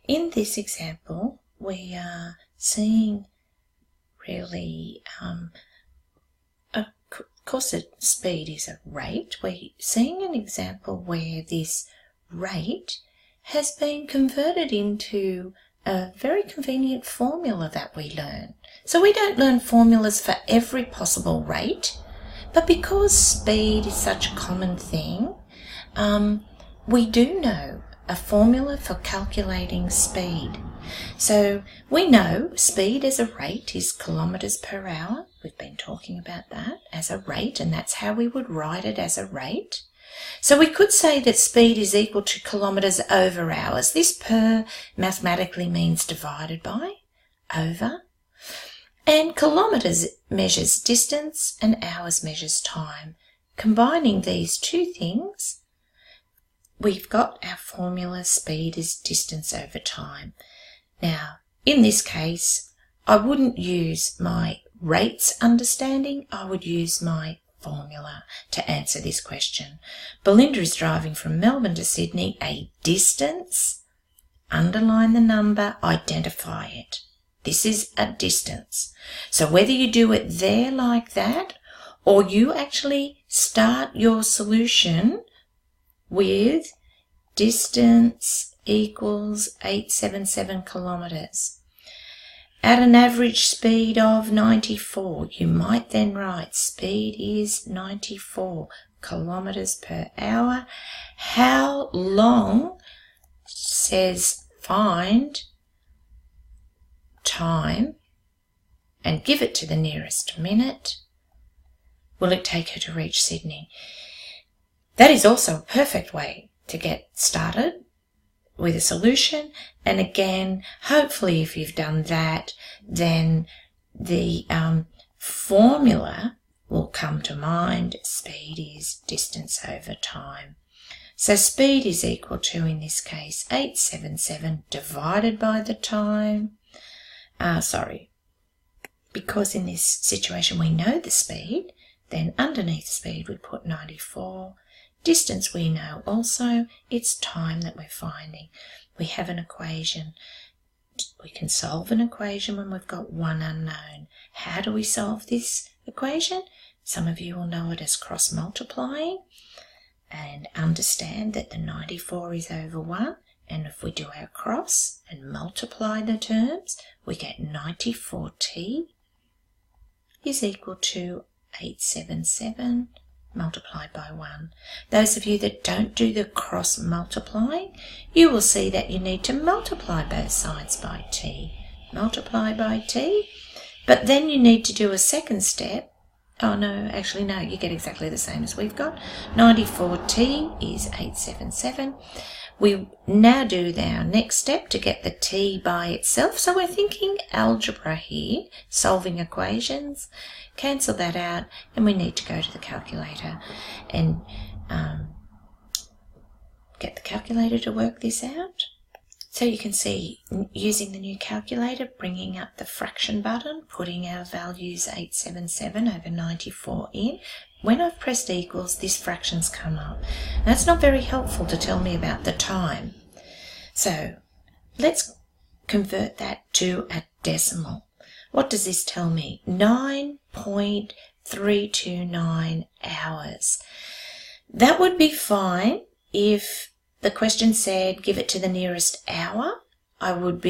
In this example, we are seeing really, of course, speed is a rate. We're seeing an example where this rate has been converted into a very convenient formula that we learn. So we don't learn formulas for every possible rate, but because speed is such a common thing, we do know a formula for calculating speed. So we know speed as a rate is kilometres per hour. We've been talking about that as a rate, and that's how we would write it, as a rate. So we could say that speed is equal to kilometres over hours. This per mathematically means divided by, over. And kilometres measures distance and hours measures time. Combining these two things, we've got our formula: speed is distance over time. Now, in this case, I wouldn't use my rates understanding, I would use my formula to answer this question. Belinda is driving from Melbourne to Sydney. A distance, underline the number, identify it. This is a distance. So whether you do it there like that, or you actually start your solution with distance equals 877 kilometres at an average speed of 94. You might then write speed is 94 kilometres per hour. How long says find time and give it to the nearest minute will it take her to reach Sydney? That is also a perfect way to get started with a solution. And again, hopefully if you've done that, then the formula will come to mind. Speed is distance over time. So speed is equal to, in this case, 877 divided by the time. Because in this situation we know the speed, then underneath speed we put 94. Distance we know also, it's time that we're finding. We have an equation. We can solve an equation when we've got one unknown. How do we solve this equation? Some of you will know it as cross multiplying and understand that the 94 is over 1. And if we do our cross and multiply the terms, we get 94t is equal to 877 multiplied by 1. Those of you that don't do the cross multiplying, you will see that you need to multiply both sides by t. Multiply by t, but then you need to do a second step. Oh no, actually no, you get exactly the same as we've got. 94t is 877. We now do our next step to get the t by itself. So we're thinking algebra here, solving equations. Cancel that out, and we need to go to the calculator and get the calculator to work this out. So you can see, using the new calculator, bringing up the fraction button, putting our values 877 over 94 in. When I've pressed equals, this fraction's come up. That's not very helpful to tell me about the time. So let's convert that to a decimal. What does this tell me? 9.329 hours. That would be fine if the question said give it to the nearest hour. I would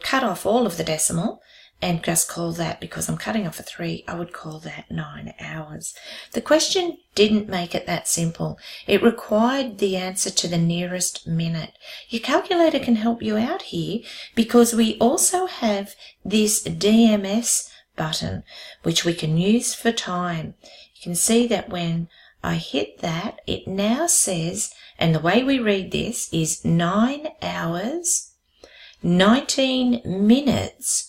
cut off all of the decimal and just call that, because I'm cutting off a 3, I would call that 9 hours. The question didn't make it that simple. It required the answer to the nearest minute. Your calculator can help you out here, because we also have this DMS button, which we can use for time. You can see that when I hit that, it now says, and the way we read this is 9 hours, 19 minutes,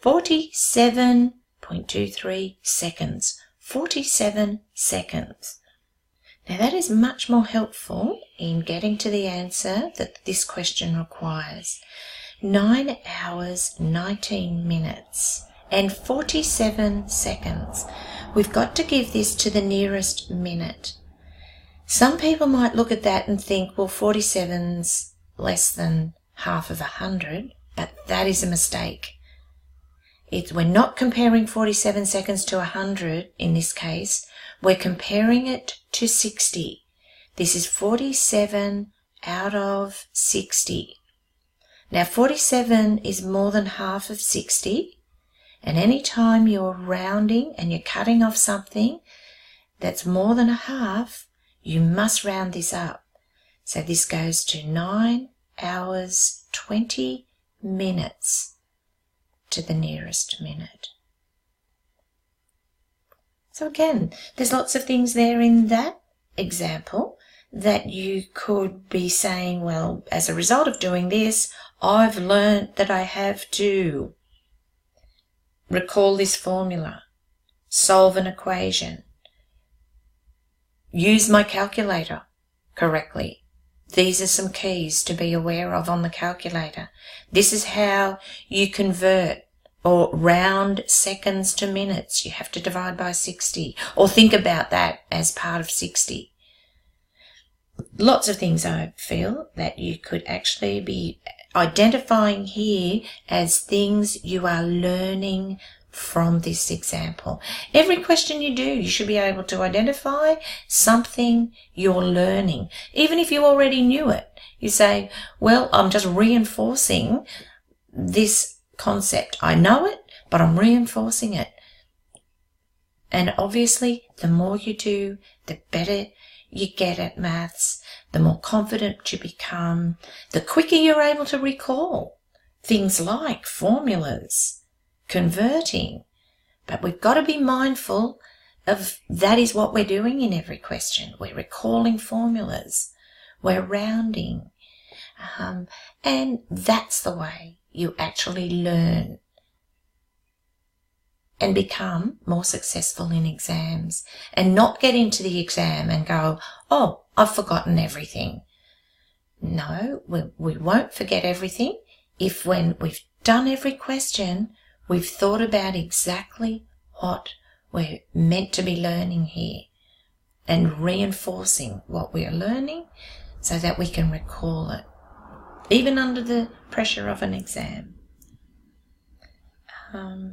47.23 seconds. 47 seconds. Now that is much more helpful in getting to the answer that this question requires. 9 hours, 19 minutes and 47 seconds. We've got to give this to the nearest minute. Some people might look at that and think, well, 47's less than half of 100, but that is a mistake. We're not comparing 47 seconds to 100 in this case. We're comparing it to 60. This is 47 out of 60. Now 47 is more than half of 60, and any time you're rounding and you're cutting off something that's more than a half, you must round this up. So this goes to 9 hours 20 minutes to the nearest minute. So again, there's lots of things there in that example that you could be saying, well, as a result of doing this, I've learned that I have to recall this formula, solve an equation, use my calculator correctly. These are some keys to be aware of on the calculator. This is how you convert or round seconds to minutes. You have to divide by 60, or think about that as part of 60. Lots of things I feel that you could actually be identifying here as things you are learning from this example. Every question you do, you should be able to identify something you're learning. Even if you already knew it, you say, well, I'm just reinforcing this concept. I know it, but I'm reinforcing it. And obviously, the more you do, the better you get at maths, the more confident you become, the quicker you're able to recall things like formulas, converting. But we've got to be mindful of that is what we're doing in every question. We're recalling formulas, we're rounding, and that's the way you actually learn and become more successful in exams, and not get into the exam and go, oh, I've forgotten everything. No, we won't forget everything if when we've done every question, we've thought about exactly what we're meant to be learning here and reinforcing what we're learning so that we can recall it, even under the pressure of an exam.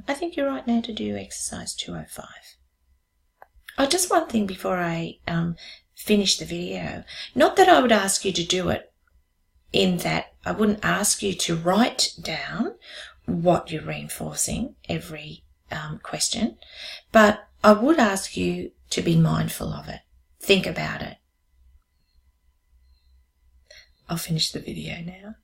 I think you're right now to do exercise 205. Oh, just one thing before I finish the video. Not that I would ask you to do it, in that I wouldn't ask you to write down what you're reinforcing every question, but I would ask you to be mindful of it. Think about it. I'll finish the video now.